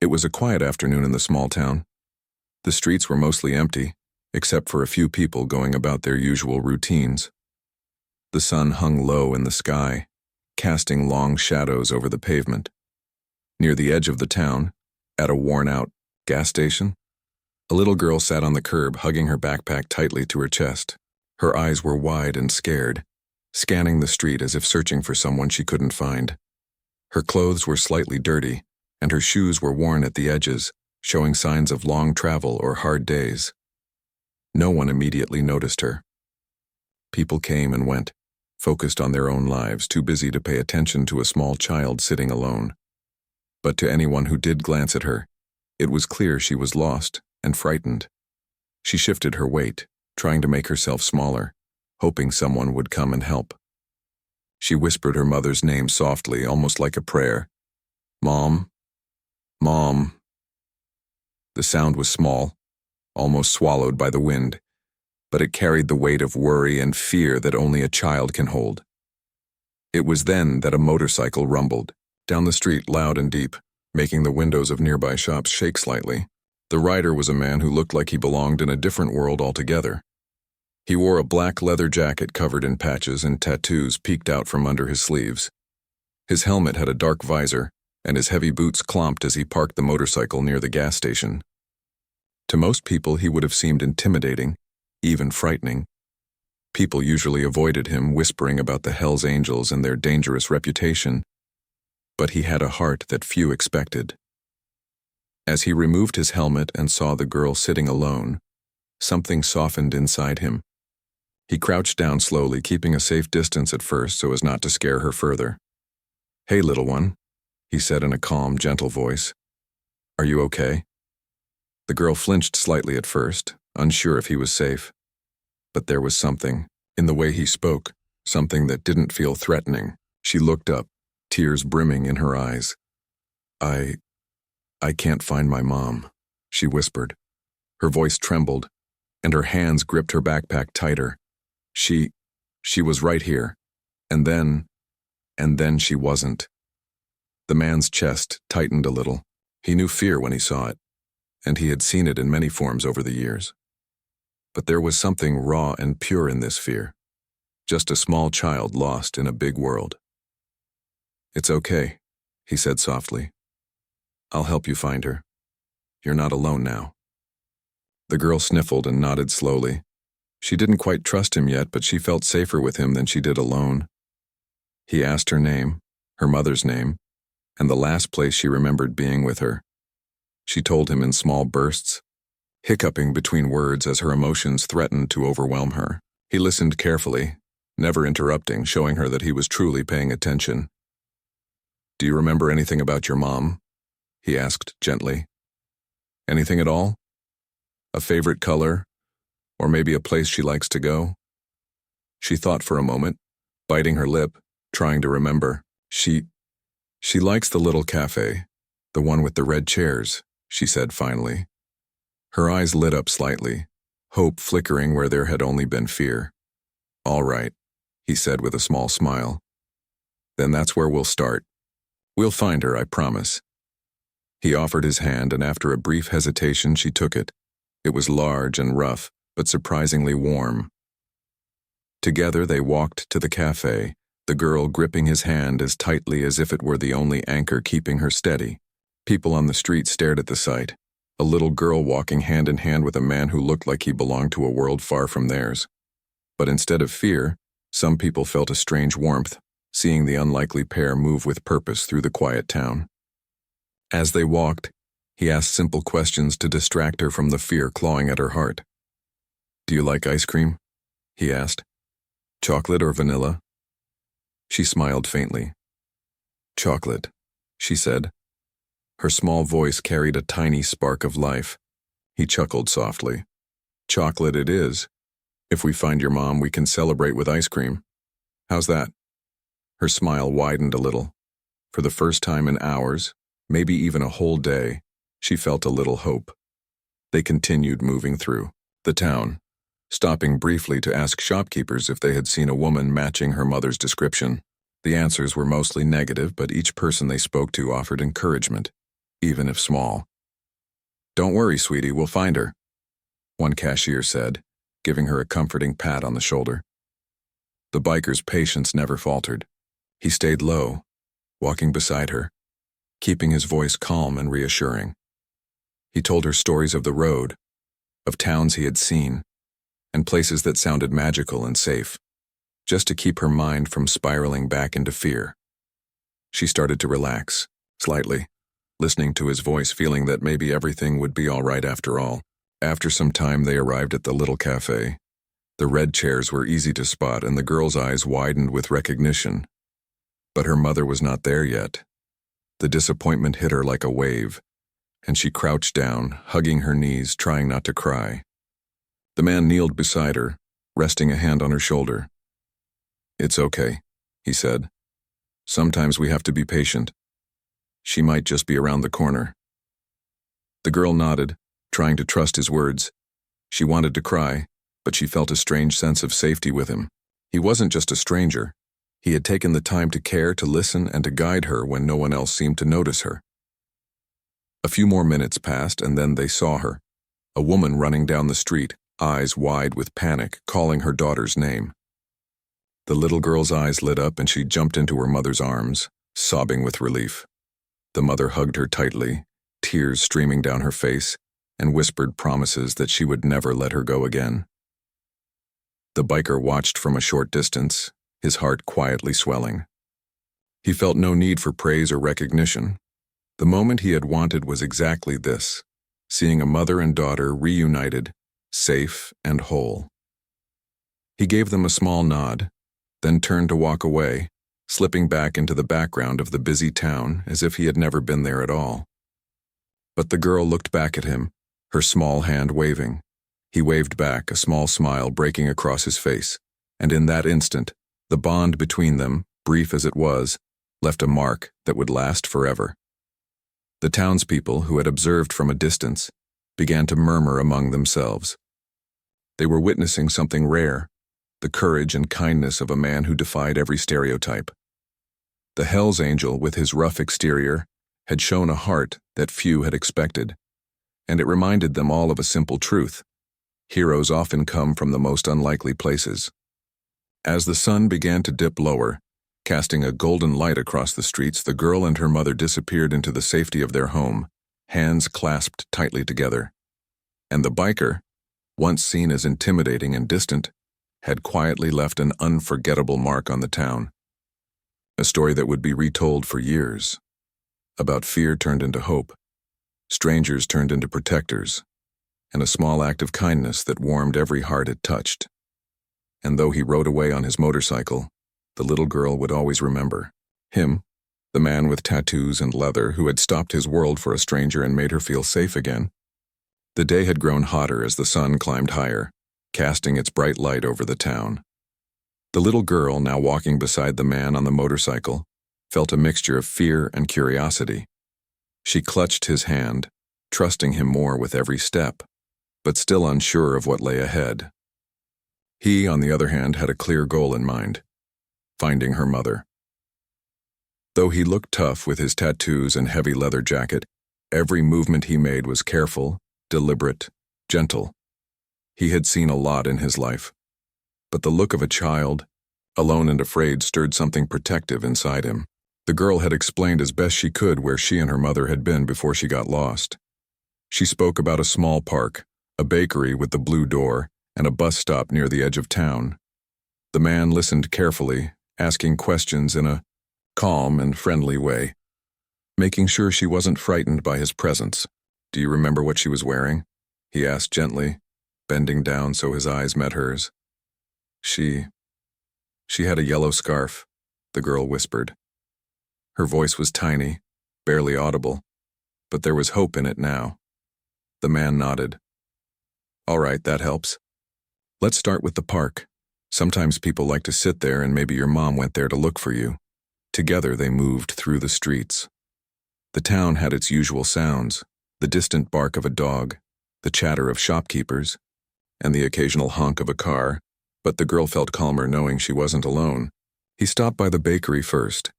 It was a quiet afternoon in the small town. The streets were mostly empty, except for a few people going about their usual routines. The sun hung low in the sky, casting long shadows over the pavement. Near the edge of the town, at a worn-out gas station, a little girl sat on the curb, hugging her backpack tightly to her chest. Her eyes were wide and scared, scanning the street as if searching for someone she couldn't find. Her clothes were slightly dirty, and her shoes were worn at the edges, showing signs of long travel or hard days. No one immediately noticed her. People came and went, focused on their own lives, too busy to pay attention to a small child sitting alone. But to anyone who did glance at her, it was clear she was lost and frightened. She shifted her weight, trying to make herself smaller, hoping someone would come and help. She whispered her mother's name softly, almost like a prayer. "Mom, Mom." The sound was small, almost swallowed by the wind, but it carried the weight of worry and fear that only a child can hold. It was then that a motorcycle rumbled down the street, loud and deep, making the windows of nearby shops shake slightly. The rider was a man who looked like he belonged in a different world altogether. He wore a black leather jacket covered in patches, and tattoos peeked out from under his sleeves. His helmet had a dark visor, and his heavy boots clomped as he parked the motorcycle near the gas station. To most people, he would have seemed intimidating, even frightening. People usually avoided him, whispering about the Hells Angels and their dangerous reputation. But he had a heart that few expected. As he removed his helmet and saw the girl sitting alone, something softened inside him. He crouched down slowly, keeping a safe distance at first so as not to scare her further. "Hey, little one," he said in a calm, gentle voice. "Are you okay?" The girl flinched slightly at first, unsure if he was safe. But there was something in the way he spoke, something that didn't feel threatening. She looked up, tears brimming in her eyes. I can't find my mom," she whispered. Her voice trembled, and her hands gripped her backpack tighter. She was right here. And then she wasn't. The man's chest tightened a little. He knew fear when he saw it, and he had seen it in many forms over the years. But there was something raw and pure in this fear. Just a small child lost in a big world. "It's okay," he said softly. "I'll help you find her. You're not alone now." The girl sniffled and nodded slowly. She didn't quite trust him yet, but she felt safer with him than she did alone. He asked her name, her mother's name, and the last place she remembered being with her. She told him in small bursts, hiccuping between words as her emotions threatened to overwhelm her. He listened carefully, never interrupting, showing her that he was truly paying attention. "Do you remember anything about your mom?" he asked gently. "Anything at all? A favorite color? Or maybe a place she likes to go?" She thought for a moment, biting her lip, trying to remember. She likes the little cafe, the one with the red chairs," she said finally. Her eyes lit up slightly, hope flickering where there had only been fear. "All right," he said with a small smile. "Then that's where we'll start. We'll find her, I promise." He offered his hand, and after a brief hesitation, she took it. It was large and rough, but surprisingly warm. Together they walked to the cafe, the girl gripping his hand as tightly as if it were the only anchor keeping her steady. People on the street stared at the sight, a little girl walking hand in hand with a man who looked like he belonged to a world far from theirs. But instead of fear, some people felt a strange warmth, seeing the unlikely pair move with purpose through the quiet town. As they walked, he asked simple questions to distract her from the fear clawing at her heart. "Do you like ice cream?" he asked. "Chocolate or vanilla?" She smiled faintly. "Chocolate," she said. Her small voice carried a tiny spark of life. He chuckled softly. "Chocolate it is. If we find your mom, we can celebrate with ice cream. How's that?" Her smile widened a little. For the first time in hours, maybe even a whole day, she felt a little hope. They continued moving through the town, stopping briefly to ask shopkeepers if they had seen a woman matching her mother's description. The answers were mostly negative, but each person they spoke to offered encouragement. even if small. "Don't worry, sweetie, we'll find her," one cashier said, giving her a comforting pat on the shoulder. The biker's patience never faltered. He stayed low, walking beside her, keeping his voice calm and reassuring. He told her stories of the road, of towns he had seen, and places that sounded magical and safe, just to keep her mind from spiraling back into fear. She started to relax, slightly, listening to his voice, feeling that maybe everything would be all right after all. After some time, they arrived at the little cafe. The red chairs were easy to spot, and the girl's eyes widened with recognition. But her mother was not there yet. The disappointment hit her like a wave, and she crouched down, hugging her knees, trying not to cry. The man kneeled beside her, resting a hand on her shoulder. "It's okay," he said. "Sometimes we have to be patient. She might just be around the corner." The girl nodded, trying to trust his words. She wanted to cry, but she felt a strange sense of safety with him. He wasn't just a stranger. He had taken the time to care, to listen, and to guide her when no one else seemed to notice her. A few more minutes passed, and then they saw her, a woman running down the street, eyes wide with panic, calling her daughter's name. The little girl's eyes lit up, and she jumped into her mother's arms, sobbing with relief. The mother hugged her tightly, tears streaming down her face, and whispered promises that she would never let her go again. The biker watched from a short distance, his heart quietly swelling. He felt no need for praise or recognition. The moment he had wanted was exactly this, seeing a mother and daughter reunited, safe and whole. He gave them a small nod, then turned to walk away, slipping back into the background of the busy town as if he had never been there at all. But the girl looked back at him, her small hand waving. He waved back, a small smile breaking across his face, and in that instant, the bond between them, brief as it was, left a mark that would last forever. The townspeople, who had observed from a distance, began to murmur among themselves. They were witnessing something rare, the courage and kindness of a man who defied every stereotype. The Hell's Angel, with his rough exterior, had shown a heart that few had expected, and it reminded them all of a simple truth: heroes often come from the most unlikely places. As the sun began to dip lower, casting a golden light across the streets, the girl and her mother disappeared into the safety of their home, hands clasped tightly together. And the biker, once seen as intimidating and distant, had quietly left an unforgettable mark on the town. A story that would be retold for years, about fear turned into hope, strangers turned into protectors, and a small act of kindness that warmed every heart it touched. And though he rode away on his motorcycle, the little girl would always remember him, the man with tattoos and leather who had stopped his world for a stranger and made her feel safe again. The day had grown hotter as the sun climbed higher, casting its bright light over the town. The little girl, now walking beside the man on the motorcycle, felt a mixture of fear and curiosity. She clutched his hand, trusting him more with every step, but still unsure of what lay ahead. He, on the other hand, had a clear goal in mind: finding her mother. Though he looked tough with his tattoos and heavy leather jacket, every movement he made was careful, deliberate, gentle. He had seen a lot in his life, but the look of a child, alone and afraid, stirred something protective inside him. The girl had explained as best she could where she and her mother had been before she got lost. She spoke about a small park, a bakery with the blue door, and a bus stop near the edge of town. The man listened carefully, asking questions in a calm and friendly way, making sure she wasn't frightened by his presence. "Do you remember what she was wearing?" he asked gently, bending down so his eyes met hers. She had a yellow scarf," the girl whispered. Her voice was tiny, barely audible, but there was hope in it now. The man nodded. "All right, that helps. Let's start with the park. Sometimes people like to sit there, and maybe your mom went there to look for you." Together they moved through the streets. The town had its usual sounds: the distant bark of a dog, the chatter of shopkeepers, and the occasional honk of a car, but the girl felt calmer knowing she wasn't alone. He stopped by the bakery first.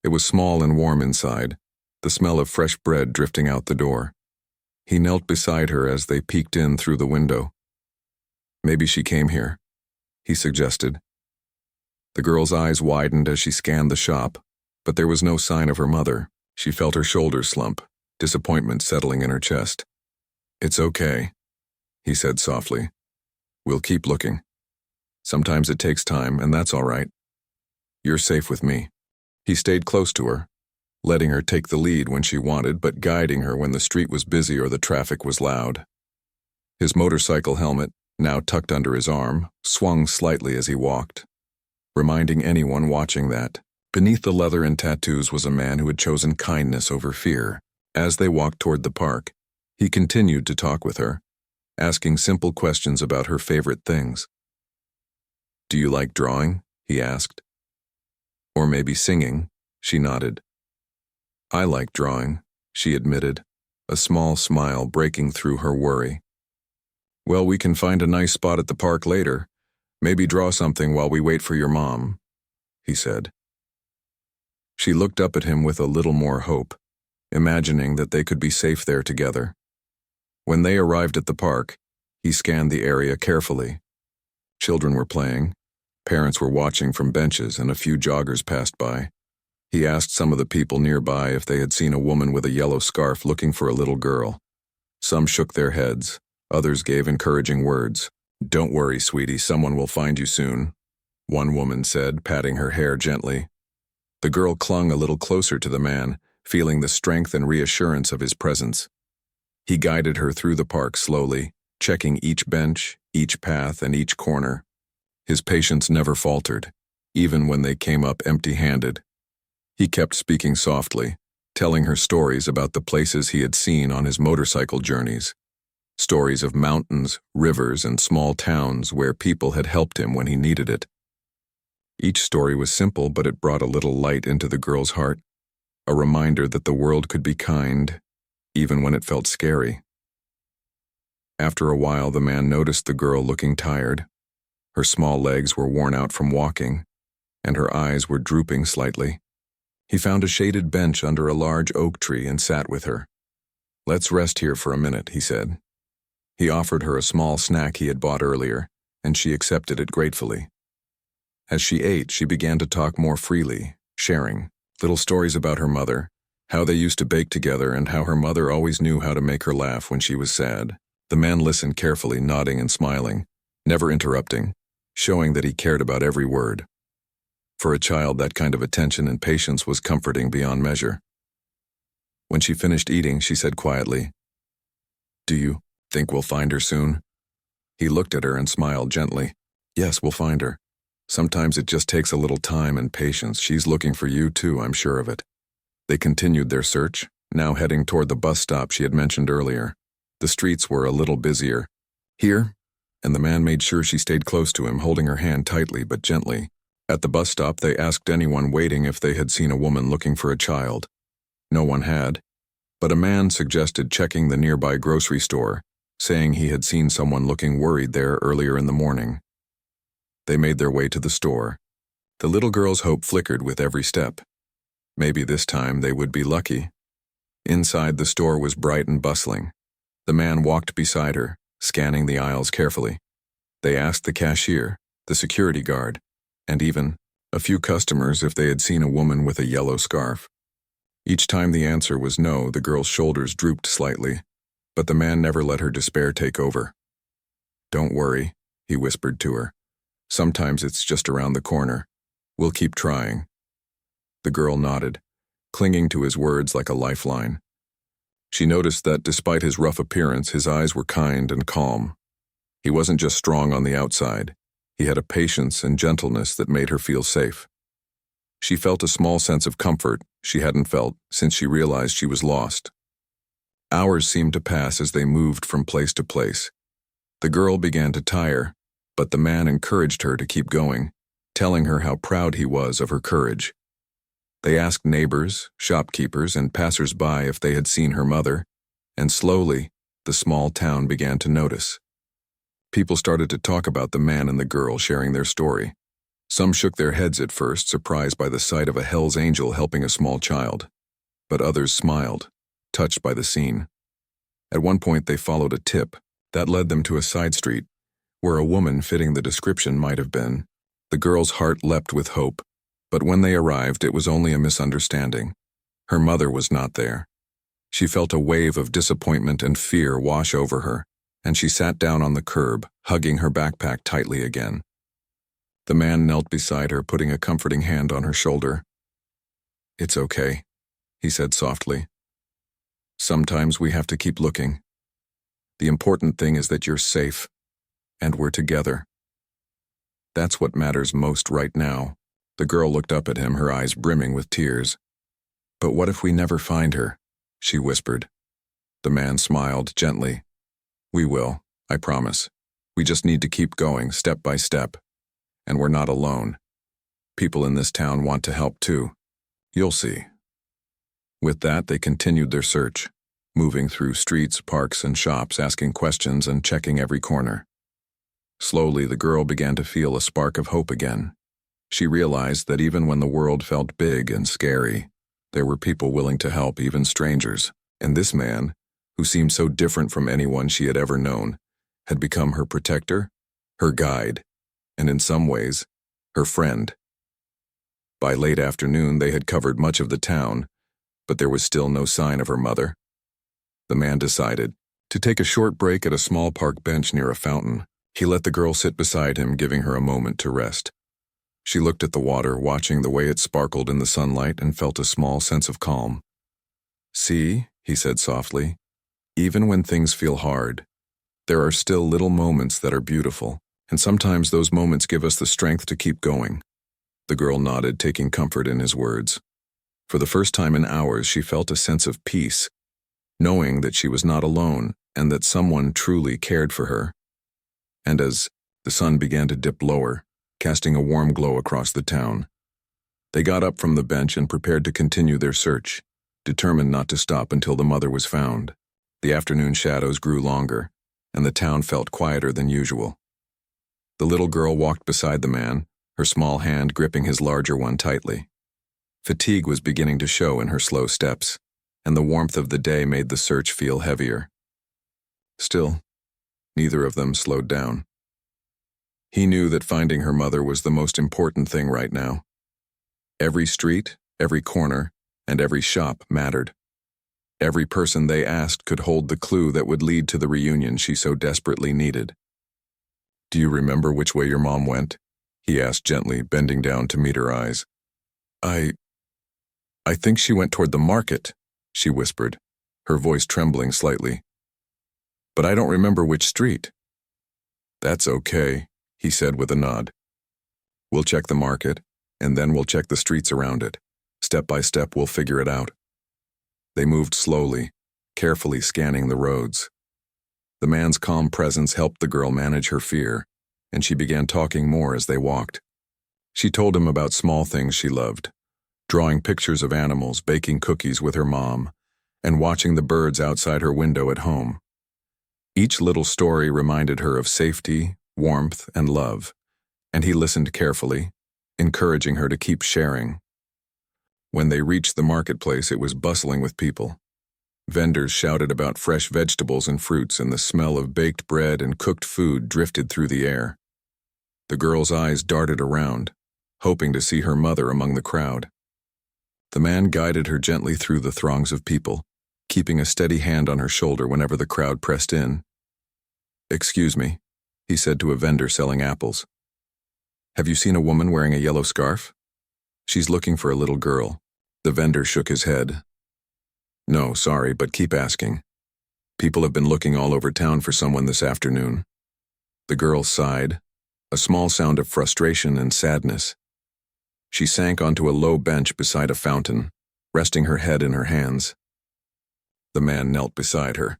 It was small and warm inside, the smell of fresh bread drifting out the door. He knelt beside her as they peeked in through the window. "Maybe she came here," he suggested. The girl's eyes widened as she scanned the shop, but there was no sign of her mother. She felt her shoulders slump, disappointment settling in her chest. "It's okay," he said softly. "We'll keep looking. Sometimes it takes time, and that's all right. You're safe with me." He stayed close to her, letting her take the lead when she wanted, but guiding her when the street was busy or the traffic was loud. His motorcycle helmet, now tucked under his arm, swung slightly as he walked, reminding anyone watching that beneath the leather and tattoos was a man who had chosen kindness over fear. As they walked toward the park, he continued to talk with her, asking simple questions about her favorite things. "Do you like drawing?" he asked. "Or maybe singing?" She nodded. "I like drawing," she admitted, a small smile breaking through her worry. "Well, we can find a nice spot at the park later. Maybe draw something while we wait for your mom," he said. She looked up at him with a little more hope, imagining that they could be safe there together. When they arrived at the park, he scanned the area carefully. Children were playing, parents were watching from benches, and a few joggers passed by. He asked some of the people nearby if they had seen a woman with a yellow scarf looking for a little girl. Some shook their heads, others gave encouraging words. "Don't worry, sweetie, someone will find you soon," one woman said, patting her hair gently. The girl clung a little closer to the man, feeling the strength and reassurance of his presence. He guided her through the park slowly, checking each bench, each path, and each corner. His patience never faltered, even when they came up empty-handed. He kept speaking softly, telling her stories about the places he had seen on his motorcycle journeys. Stories of mountains, rivers, and small towns where people had helped him when he needed it. Each story was simple, but it brought a little light into the girl's heart, a reminder that the world could be kind, even when it felt scary. After a while, the man noticed the girl looking tired. Her small legs were worn out from walking, and her eyes were drooping slightly. He found a shaded bench under a large oak tree and sat with her. "Let's rest here for a minute," he said. He offered her a small snack he had bought earlier, and she accepted it gratefully. As she ate, she began to talk more freely, sharing little stories about her mother, how they used to bake together, and how her mother always knew how to make her laugh when she was sad. The man listened carefully, nodding and smiling, never interrupting, showing that he cared about every word. For a child, that kind of attention and patience was comforting beyond measure. When she finished eating, she said quietly, "Do you think we'll find her soon?" He looked at her and smiled gently. "Yes, we'll find her. Sometimes it just takes a little time and patience. She's looking for you too, I'm sure of it." They continued their search, now heading toward the bus stop she had mentioned earlier. The streets were a little busier. "Here?" And the man made sure she stayed close to him, holding her hand tightly but gently. At the bus stop, they asked anyone waiting if they had seen a woman looking for a child. No one had, but a man suggested checking the nearby grocery store, saying he had seen someone looking worried there earlier in the morning. They made their way to the store. The little girl's hope flickered with every step. Maybe this time they would be lucky. Inside, the store was bright and bustling. The man walked beside her, scanning the aisles carefully. They asked the cashier, the security guard, and even a few customers if they had seen a woman with a yellow scarf. Each time the answer was no, the girl's shoulders drooped slightly, but the man never let her despair take over. "Don't worry," he whispered to her. "Sometimes it's just around the corner. We'll keep trying." The girl nodded, clinging to his words like a lifeline. She noticed that despite his rough appearance, his eyes were kind and calm. He wasn't just strong on the outside. He had a patience and gentleness that made her feel safe. She felt a small sense of comfort she hadn't felt since she realized she was lost. Hours seemed to pass as they moved from place to place. The girl began to tire, but the man encouraged her to keep going, telling her how proud he was of her courage. They asked neighbors, shopkeepers, and passers-by if they had seen her mother, and slowly, the small town began to notice. People started to talk about the man and the girl, sharing their story. Some shook their heads at first, surprised by the sight of a Hell's Angel helping a small child. but others smiled, touched by the scene. At one point they followed a tip that led them to a side street, where a woman fitting the description might have been. The girl's heart leapt with hope, but when they arrived it was only a misunderstanding. Her mother was not there. She felt a wave of disappointment and fear wash over her, and she sat down on the curb, hugging her backpack tightly again. The man knelt beside her, putting a comforting hand on her shoulder. "It's okay," he said softly. "Sometimes we have to keep looking. The important thing is that you're safe, and we're together. That's what matters most right now." The girl looked up at him, her eyes brimming with tears. "But what if we never find her?" she whispered. The man smiled gently. "We will, I promise. We just need to keep going, step by step. And we're not alone. People in this town want to help too. You'll see." With that, they continued their search, moving through streets, parks, and shops, asking questions and checking every corner. Slowly, the girl began to feel a spark of hope again. She realized that even when the world felt big and scary, there were people willing to help, even strangers. And this man, who seemed so different from anyone she had ever known, had become her protector, her guide, and in some ways, her friend. By late afternoon, they had covered much of the town, but there was still no sign of her mother. The man decided to take a short break at a small park bench near a fountain. He let the girl sit beside him, giving her a moment to rest. She looked at the water, watching the way it sparkled in the sunlight, and felt a small sense of calm. "See," he said softly, "even when things feel hard, there are still little moments that are beautiful, and sometimes those moments give us the strength to keep going." The girl nodded, taking comfort in his words. For the first time in hours, she felt a sense of peace, knowing that she was not alone and that someone truly cared for her. And as the sun began to dip lower, casting a warm glow across the town, they got up from the bench and prepared to continue their search, determined not to stop until the mother was found. The afternoon shadows grew longer, and the town felt quieter than usual. The little girl walked beside the man, her small hand gripping his larger one tightly. Fatigue was beginning to show in her slow steps, and the warmth of the day made the search feel heavier. Still, neither of them slowed down. He knew that finding her mother was the most important thing right now. Every street, every corner, and every shop mattered. Every person they asked could hold the clue that would lead to the reunion she so desperately needed. "Do you remember which way your mom went?" he asked gently, bending down to meet her eyes. I think she went toward the market," she whispered, her voice trembling slightly. "But I don't remember which street." "That's okay," he said with a nod. "We'll check the market, and then we'll check the streets around it. Step by step, we'll figure it out." They moved slowly, carefully scanning the roads. The man's calm presence helped the girl manage her fear, and she began talking more as they walked. She told him about small things she loved, drawing pictures of animals, baking cookies with her mom, and watching the birds outside her window at home. Each little story reminded her of safety, warmth, and love, and he listened carefully, encouraging her to keep sharing. When they reached the marketplace, it was bustling with people. Vendors shouted about fresh vegetables and fruits, and the smell of baked bread and cooked food drifted through the air. The girl's eyes darted around, hoping to see her mother among the crowd. The man guided her gently through the throngs of people, keeping a steady hand on her shoulder whenever the crowd pressed in. "Excuse me," he said to a vendor selling apples. "Have you seen a woman wearing a yellow scarf? She's looking for a little girl." The vendor shook his head. "No, sorry, but keep asking. People have been looking all over town for someone this afternoon." The girl sighed, a small sound of frustration and sadness. She sank onto a low bench beside a fountain, resting her head in her hands. The man knelt beside her.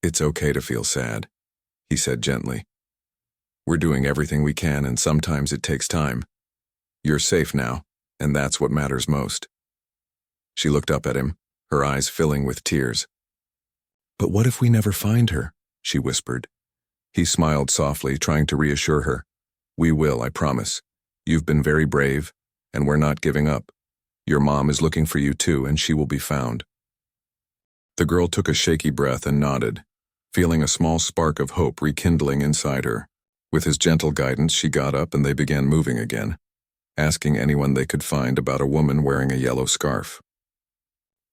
"It's okay to feel sad," he said gently. "We're doing everything we can, and sometimes it takes time. You're safe now, and that's what matters most." She looked up at him, her eyes filling with tears. "But what if we never find her?" she whispered. He smiled softly, trying to reassure her. "We will, I promise. You've been very brave, and we're not giving up. Your mom is looking for you too, and she will be found." The girl took a shaky breath and nodded, feeling a small spark of hope rekindling inside her. With his gentle guidance, she got up and they began moving again, asking anyone they could find about a woman wearing a yellow scarf.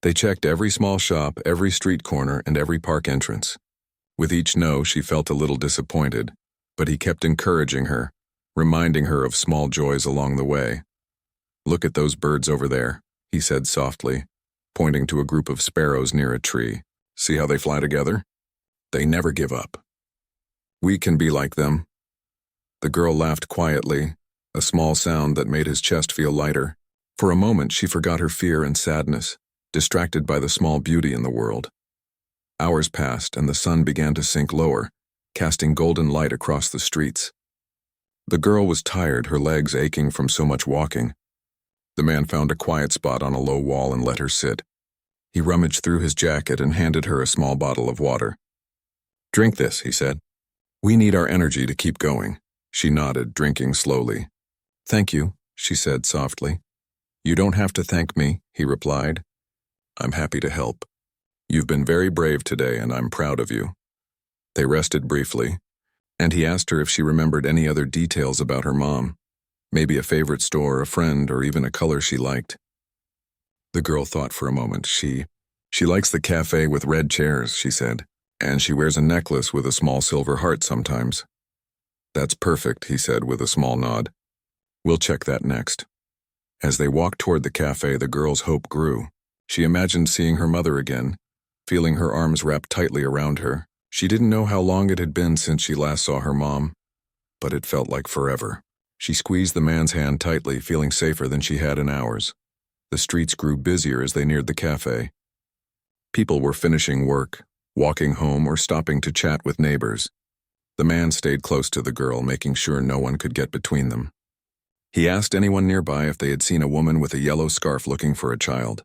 They checked every small shop, every street corner, and every park entrance. With each no, she felt a little disappointed, but he kept encouraging her, reminding her of small joys along the way. "Look at those birds over there," he said softly, pointing to a group of sparrows near a tree. "See how they fly together? They never give up. We can be like them." The girl laughed quietly, a small sound that made his chest feel lighter. For a moment, she forgot her fear and sadness, distracted by the small beauty in the world. Hours passed and the sun began to sink lower, casting golden light across the streets. The girl was tired, her legs aching from so much walking. The man found a quiet spot on a low wall and let her sit. He rummaged through his jacket and handed her a small bottle of water. "Drink this," he said. "We need our energy to keep going." She nodded, drinking slowly. "Thank you," she said softly. "You don't have to thank me," he replied. "I'm happy to help. You've been very brave today, and I'm proud of you." They rested briefly, and he asked her if she remembered any other details about her mom, maybe a favorite store, a friend, or even a color she liked. The girl thought for a moment. She likes the cafe with red chairs," she said, "and she wears a necklace with a small silver heart sometimes." "That's perfect," he said with a small nod. "We'll check that next." As they walked toward the cafe, the girl's hope grew. She imagined seeing her mother again, feeling her arms wrapped tightly around her. She didn't know how long it had been since she last saw her mom, but it felt like forever. She squeezed the man's hand tightly, feeling safer than she had in hours. The streets grew busier as they neared the cafe. People were finishing work, walking home, or stopping to chat with neighbors. The man stayed close to the girl, making sure no one could get between them. He asked anyone nearby if they had seen a woman with a yellow scarf looking for a child.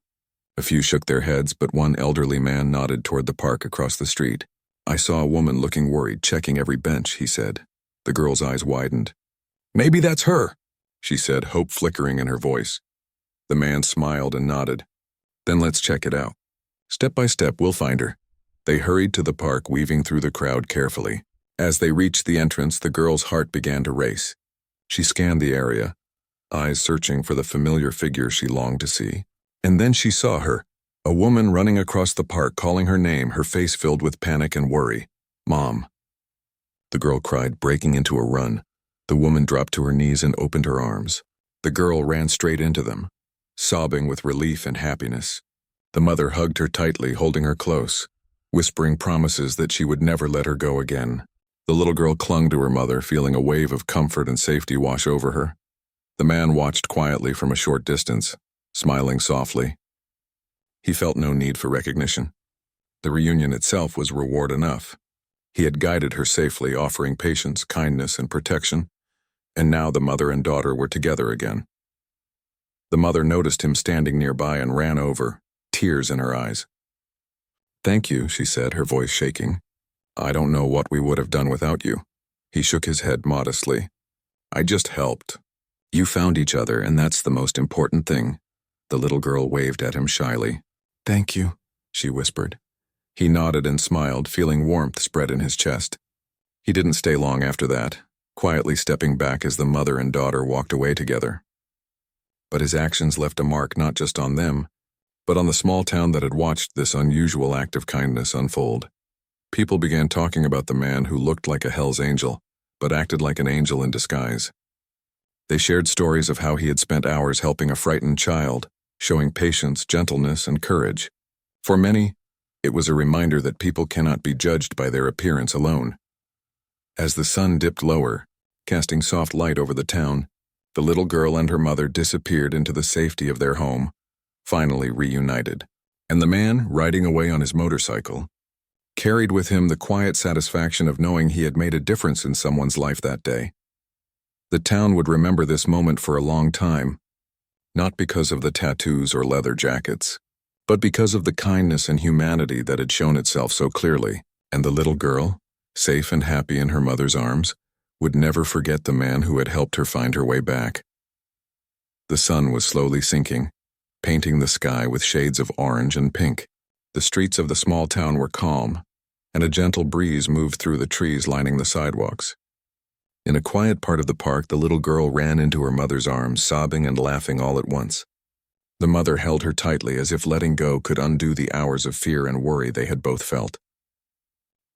A few shook their heads, but one elderly man nodded toward the park across the street. "I saw a woman looking worried, checking every bench," he said. The girl's eyes widened. "Maybe that's her," she said, hope flickering in her voice. The man smiled and nodded. "Then let's check it out. Step by step, we'll find her." They hurried to the park, weaving through the crowd carefully. As they reached the entrance, the girl's heart began to race. She scanned the area, eyes searching for the familiar figure she longed to see. And then she saw her, a woman running across the park, calling her name, her face filled with panic and worry. "Mom." The girl cried, breaking into a run. The woman dropped to her knees and opened her arms. The girl ran straight into them, sobbing with relief and happiness. The mother hugged her tightly, holding her close, whispering promises that she would never let her go again. The little girl clung to her mother, feeling a wave of comfort and safety wash over her. The man watched quietly from a short distance, smiling softly. He felt no need for recognition. The reunion itself was reward enough. He had guided her safely, offering patience, kindness, and protection, and now the mother and daughter were together again. The mother noticed him standing nearby and ran over, tears in her eyes. "Thank you," she said, her voice shaking. "I don't know what we would have done without you." He shook his head modestly. "I just helped. You found each other, and that's the most important thing." The little girl waved at him shyly. "Thank you," she whispered. He nodded and smiled, feeling warmth spread in his chest. He didn't stay long after that, quietly stepping back as the mother and daughter walked away together. But his actions left a mark not just on them, but on the small town that had watched this unusual act of kindness unfold. People began talking about the man who looked like a Hell's Angel, but acted like an angel in disguise. They shared stories of how he had spent hours helping a frightened child, showing patience, gentleness, and courage. For many, it was a reminder that people cannot be judged by their appearance alone. As the sun dipped lower, casting soft light over the town, the little girl and her mother disappeared into the safety of their home, finally reunited. And the man, riding away on his motorcycle, carried with him the quiet satisfaction of knowing he had made a difference in someone's life that day. The town would remember this moment for a long time, not because of the tattoos or leather jackets, but because of the kindness and humanity that had shown itself so clearly. And the little girl, safe and happy in her mother's arms, would never forget the man who had helped her find her way back. The sun was slowly sinking, painting the sky with shades of orange and pink. The streets of the small town were calm, and a gentle breeze moved through the trees lining the sidewalks. In a quiet part of the park, the little girl ran into her mother's arms, sobbing and laughing all at once. The mother held her tightly, as if letting go could undo the hours of fear and worry they had both felt.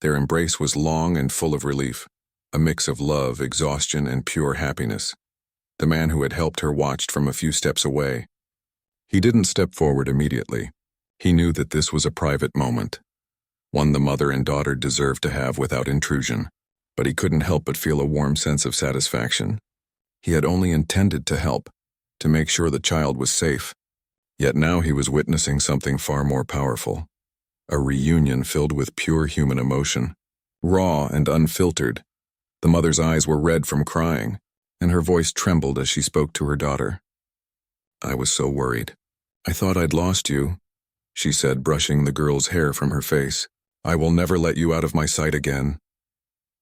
Their embrace was long and full of relief, a mix of love, exhaustion, and pure happiness. The man who had helped her watched from a few steps away. He didn't step forward immediately. He knew that this was a private moment, one the mother and daughter deserved to have without intrusion, but he couldn't help but feel a warm sense of satisfaction. He had only intended to help, to make sure the child was safe. Yet now he was witnessing something far more powerful. A reunion filled with pure human emotion, raw and unfiltered. The mother's eyes were red from crying, and her voice trembled as she spoke to her daughter. "I was so worried. I thought I'd lost you," she said, brushing the girl's hair from her face. "I will never let you out of my sight again."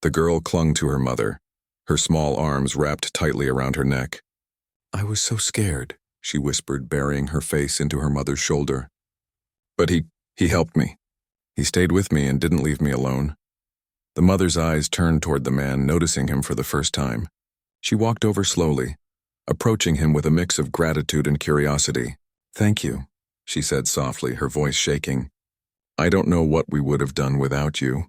The girl clung to her mother, her small arms wrapped tightly around her neck. "I was so scared," she whispered, burying her face into her mother's shoulder. "But he helped me. He stayed with me and didn't leave me alone." The mother's eyes turned toward the man, noticing him for the first time. She walked over slowly, approaching him with a mix of gratitude and curiosity. "Thank you," she said softly, her voice shaking. "I don't know what we would have done without you.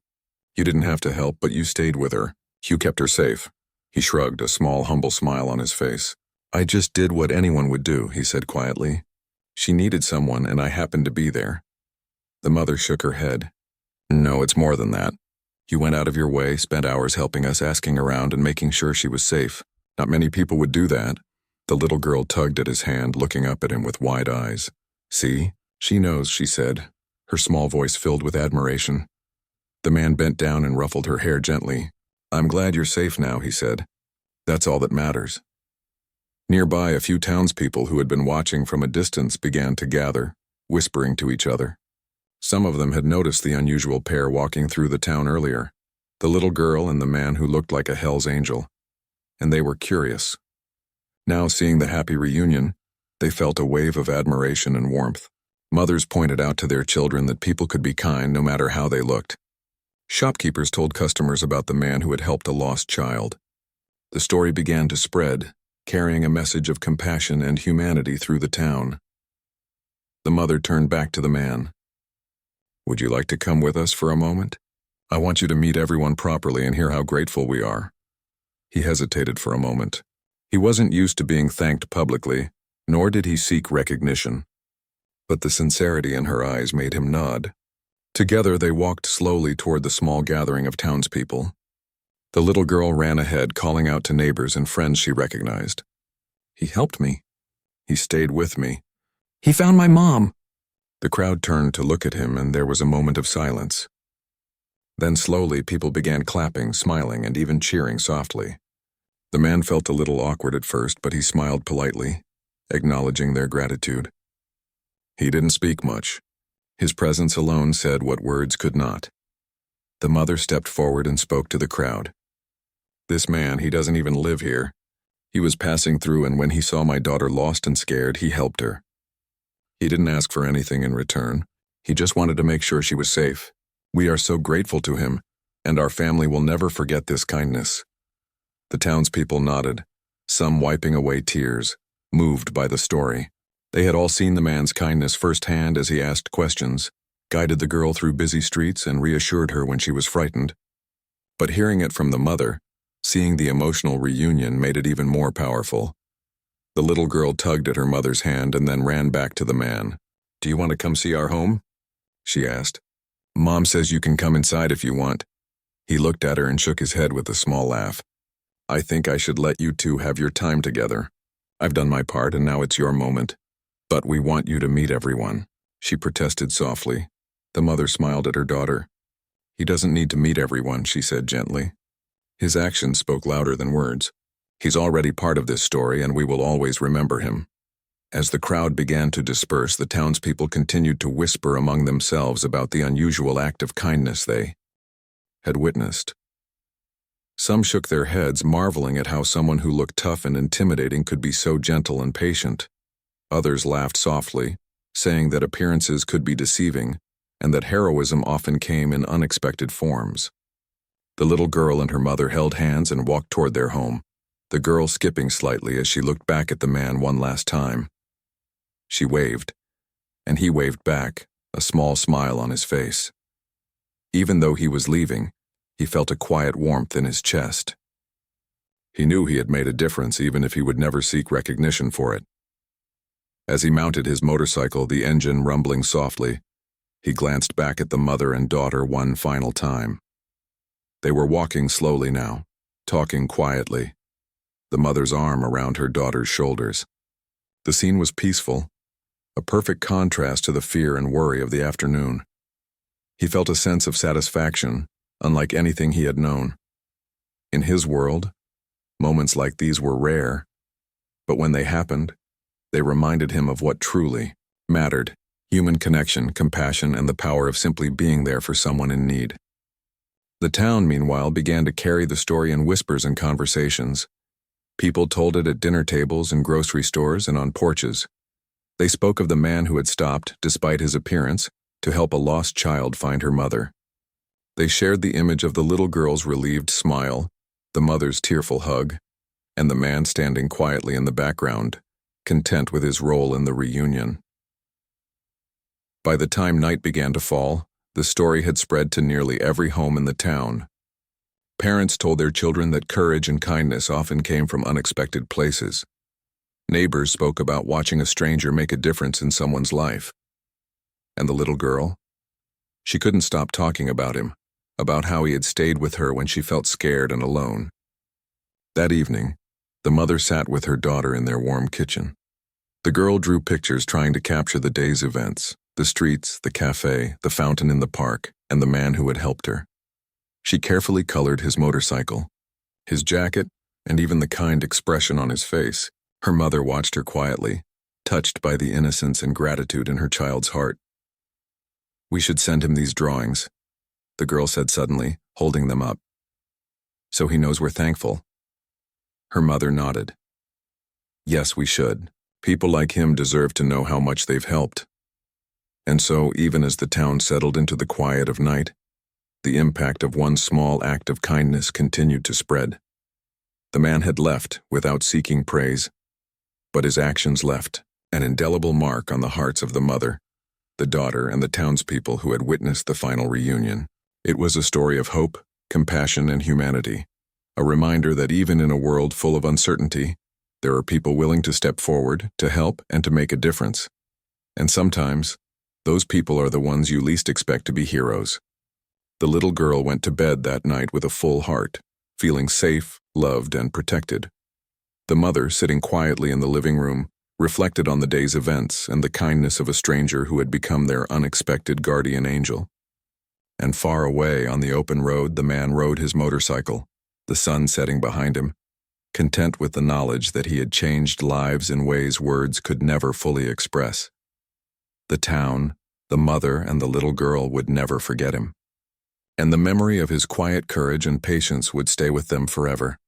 You didn't have to help, but you stayed with her. You kept her safe." He shrugged, a small, humble smile on his face. "I just did what anyone would do," he said quietly. "She needed someone, and I happened to be there." The mother shook her head. "No, it's more than that. You went out of your way, spent hours helping us, asking around and making sure she was safe. Not many people would do that." The little girl tugged at his hand, looking up at him with wide eyes. "See? She knows," she said, her small voice filled with admiration. The man bent down and ruffled her hair gently. "I'm glad you're safe now," he said. "That's all that matters." Nearby, a few townspeople who had been watching from a distance began to gather, whispering to each other. Some of them had noticed the unusual pair walking through the town earlier, the little girl and the man who looked like a Hell's Angel, and they were curious. Now, seeing the happy reunion, they felt a wave of admiration and warmth. Mothers pointed out to their children that people could be kind no matter how they looked. Shopkeepers told customers about the man who had helped a lost child. The story began to spread, carrying a message of compassion and humanity through the town. The mother turned back to the man. "Would you like to come with us for a moment? I want you to meet everyone properly and hear how grateful we are." He hesitated for a moment. He wasn't used to being thanked publicly, nor did he seek recognition. But the sincerity in her eyes made him nod. Together they walked slowly toward the small gathering of townspeople. The little girl ran ahead, calling out to neighbors and friends she recognized. "He helped me. He stayed with me. He found my mom." The crowd turned to look at him, and there was a moment of silence. Then slowly people began clapping, smiling, and even cheering softly. The man felt a little awkward at first, but he smiled politely, acknowledging their gratitude. He didn't speak much. His presence alone said what words could not. The mother stepped forward and spoke to the crowd. "This man, he doesn't even live here. He was passing through, and when he saw my daughter lost and scared, he helped her. He didn't ask for anything in return. He just wanted to make sure she was safe. We are so grateful to him, and our family will never forget this kindness." The townspeople nodded, some wiping away tears, moved by the story. They had all seen the man's kindness firsthand as he asked questions, guided the girl through busy streets, and reassured her when she was frightened. But hearing it from the mother, seeing the emotional reunion, made it even more powerful. The little girl tugged at her mother's hand and then ran back to the man. "Do you want to come see our home?" she asked. "Mom says you can come inside if you want." He looked at her and shook his head with a small laugh. "I think I should let you two have your time together. I've done my part and now it's your moment. But we want you to meet everyone," she protested softly. The mother smiled at her daughter. "He doesn't need to meet everyone," she said gently. His actions spoke louder than words. He's already part of this story, and we will always remember him. As the crowd began to disperse, the townspeople continued to whisper among themselves about the unusual act of kindness they had witnessed. Some shook their heads, marveling at how someone who looked tough and intimidating could be so gentle and patient. Others laughed softly, saying that appearances could be deceiving and that heroism often came in unexpected forms. The little girl and her mother held hands and walked toward their home, the girl skipping slightly as she looked back at the man one last time. She waved, and he waved back, a small smile on his face. Even though he was leaving, he felt a quiet warmth in his chest. He knew he had made a difference even if he would never seek recognition for it. As he mounted his motorcycle, the engine rumbling softly, he glanced back at the mother and daughter one final time. They were walking slowly now, talking quietly, the mother's arm around her daughter's shoulders. The scene was peaceful, a perfect contrast to the fear and worry of the afternoon. He felt a sense of satisfaction, unlike anything he had known. In his world, moments like these were rare, but when they happened, they reminded him of what truly mattered: human connection, compassion, and the power of simply being there for someone in need. The town, meanwhile, began to carry the story in whispers and conversations. People told it at dinner tables in grocery stores and on porches. They spoke of the man who had stopped, despite his appearance, to help a lost child find her mother. They shared the image of the little girl's relieved smile, the mother's tearful hug, and the man standing quietly in the background, content with his role in the reunion. By the time night began to fall, the story had spread to nearly every home in the town. Parents told their children that courage and kindness often came from unexpected places. Neighbors spoke about watching a stranger make a difference in someone's life. And the little girl? She couldn't stop talking about him, about how he had stayed with her when she felt scared and alone. That evening, the mother sat with her daughter in their warm kitchen. The girl drew pictures trying to capture the day's events: the streets, the cafe, the fountain in the park, and the man who had helped her. She carefully colored his motorcycle, his jacket, and even the kind expression on his face. Her mother watched her quietly, touched by the innocence and gratitude in her child's heart. "We should send him these drawings," the girl said suddenly, holding them up. "So he knows we're thankful." Her mother nodded. "Yes, we should. People like him deserve to know how much they've helped." And so, even as the town settled into the quiet of night, the impact of one small act of kindness continued to spread. The man had left without seeking praise, but his actions left an indelible mark on the hearts of the mother, the daughter, and the townspeople who had witnessed the final reunion. It was a story of hope, compassion, and humanity, a reminder that even in a world full of uncertainty, there are people willing to step forward, to help, and to make a difference. And sometimes, those people are the ones you least expect to be heroes. The little girl went to bed that night with a full heart, feeling safe, loved, and protected. The mother, sitting quietly in the living room, reflected on the day's events and the kindness of a stranger who had become their unexpected guardian angel. And far away on the open road, the man rode his motorcycle, the sun setting behind him, content with the knowledge that he had changed lives in ways words could never fully express. The town, the mother, and the little girl would never forget him. And the memory of his quiet courage and patience would stay with them forever,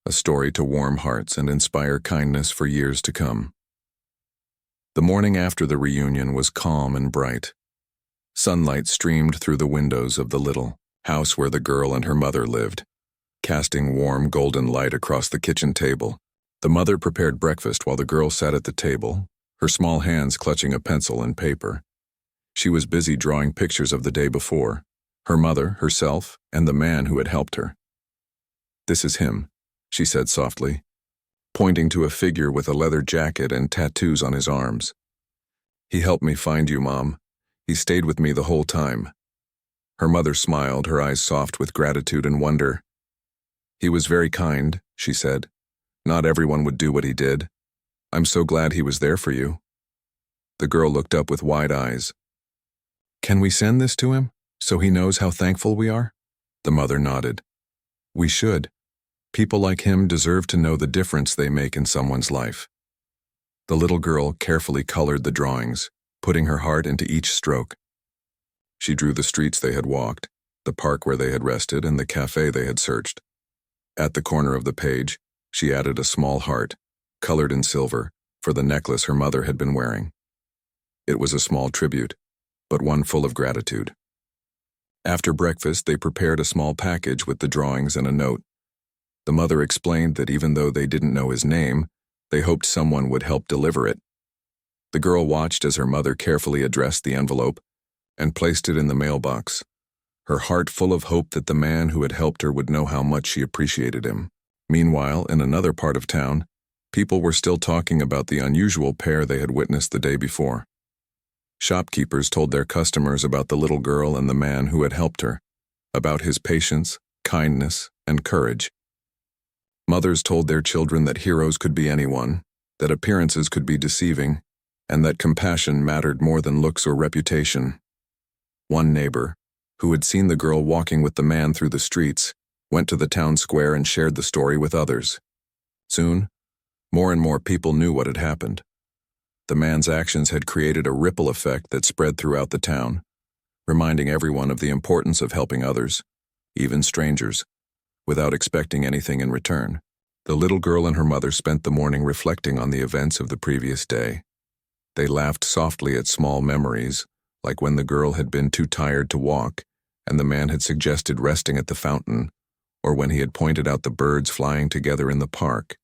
a story to warm hearts and inspire kindness for years to come. The morning after the reunion was calm and bright. Sunlight streamed through the windows of the little house where the girl and her mother lived, casting warm golden light across the kitchen table. The mother prepared breakfast while the girl sat at the table, her small hands clutching a pencil and paper. She was busy drawing pictures of the day before, her mother, herself, and the man who had helped her. "This is him," she said softly, pointing to a figure with a leather jacket and tattoos on his arms. "He helped me find you, Mom. He stayed with me the whole time." Her mother smiled, her eyes soft with gratitude and wonder. "He was very kind," she said. "Not everyone would do what he did. I'm so glad he was there for you." The girl looked up with wide eyes. "Can we send this to him, so he knows how thankful we are?" The mother nodded. "We should. People like him deserve to know the difference they make in someone's life." The little girl carefully colored the drawings, putting her heart into each stroke. She drew the streets they had walked, the park where they had rested, and the cafe they had searched. At the corner of the page, she added a small heart, colored in silver, for the necklace her mother had been wearing. It was a small tribute, but one full of gratitude. After breakfast, they prepared a small package with the drawings and a note. The mother explained that even though they didn't know his name, they hoped someone would help deliver it. The girl watched as her mother carefully addressed the envelope and placed it in the mailbox, her heart full of hope that the man who had helped her would know how much she appreciated him. Meanwhile, in another part of town, people were still talking about the unusual pair they had witnessed the day before. Shopkeepers told their customers about the little girl and the man who had helped her, about his patience, kindness, and courage. Mothers told their children that heroes could be anyone, that appearances could be deceiving, and that compassion mattered more than looks or reputation. One neighbor, who had seen the girl walking with the man through the streets, went to the town square and shared the story with others. Soon, more and more people knew what had happened. The man's actions had created a ripple effect that spread throughout the town, reminding everyone of the importance of helping others, even strangers, without expecting anything in return. The little girl and her mother spent the morning reflecting on the events of the previous day. They laughed softly at small memories, like when the girl had been too tired to walk and the man had suggested resting at the fountain, or when he had pointed out the birds flying together in the park.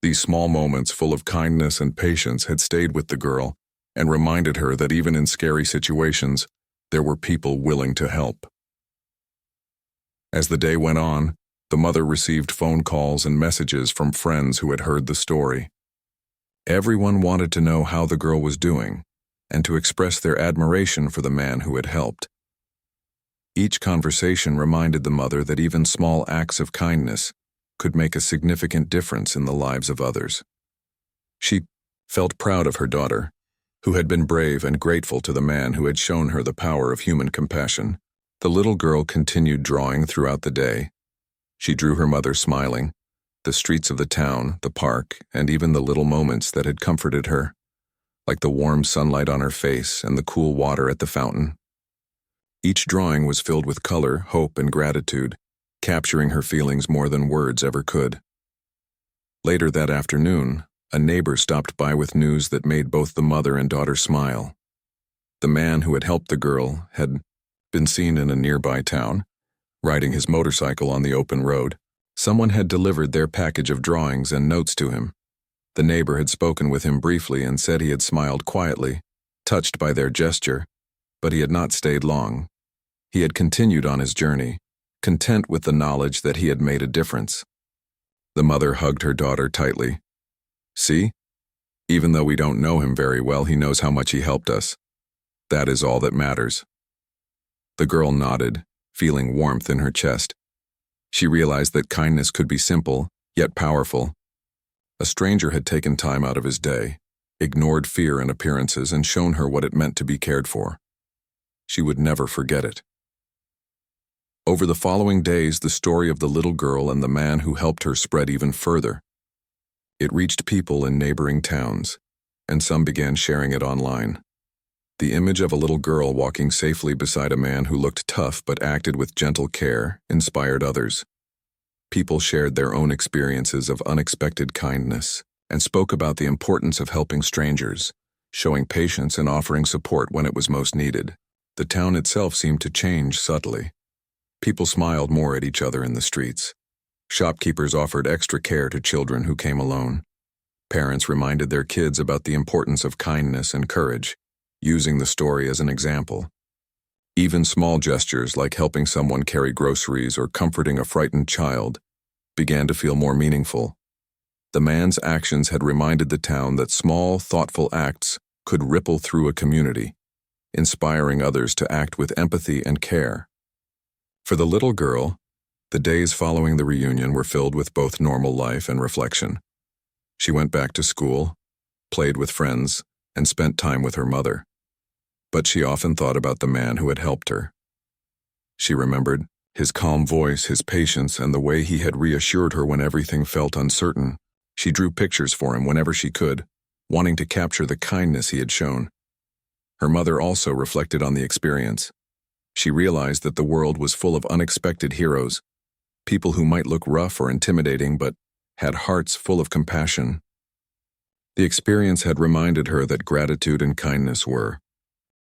These small moments full of kindness and patience had stayed with the girl and reminded her that even in scary situations, there were people willing to help. As the day went on, the mother received phone calls and messages from friends who had heard the story. Everyone wanted to know how the girl was doing and to express their admiration for the man who had helped. Each conversation reminded the mother that even small acts of kindness could make a significant difference in the lives of others. She felt proud of her daughter, who had been brave and grateful to the man who had shown her the power of human compassion. The little girl continued drawing throughout the day. She drew her mother smiling, the streets of the town, the park, and even the little moments that had comforted her, like the warm sunlight on her face and the cool water at the fountain. Each drawing was filled with color, hope, and gratitude, capturing her feelings more than words ever could. Later that afternoon, a neighbor stopped by with news that made both the mother and daughter smile. The man who had helped the girl had been seen in a nearby town, riding his motorcycle on the open road. Someone had delivered their package of drawings and notes to him. The neighbor had spoken with him briefly and said he had smiled quietly, touched by their gesture, but he had not stayed long. He had continued on his journey, content with the knowledge that he had made a difference. The mother hugged her daughter tightly. "See? Even though we don't know him very well, he knows how much he helped us. That is all that matters." The girl nodded, feeling warmth in her chest. She realized that kindness could be simple, yet powerful. A stranger had taken time out of his day, ignored fear and appearances, and shown her what it meant to be cared for. She would never forget it. Over the following days, the story of the little girl and the man who helped her spread even further. It reached people in neighboring towns, and some began sharing it online. The image of a little girl walking safely beside a man who looked tough but acted with gentle care inspired others. People shared their own experiences of unexpected kindness and spoke about the importance of helping strangers, showing patience and offering support when it was most needed. The town itself seemed to change subtly. People smiled more at each other in the streets. Shopkeepers offered extra care to children who came alone. Parents reminded their kids about the importance of kindness and courage, using the story as an example. Even small gestures like helping someone carry groceries or comforting a frightened child began to feel more meaningful. The man's actions had reminded the town that small, thoughtful acts could ripple through a community, inspiring others to act with empathy and care. For the little girl, the days following the reunion were filled with both normal life and reflection. She went back to school, played with friends, and spent time with her mother. But she often thought about the man who had helped her. She remembered his calm voice, his patience, and the way he had reassured her when everything felt uncertain. She drew pictures for him whenever she could, wanting to capture the kindness he had shown. Her mother also reflected on the experience. She realized that the world was full of unexpected heroes, people who might look rough or intimidating but had hearts full of compassion. The experience had reminded her that gratitude and kindness were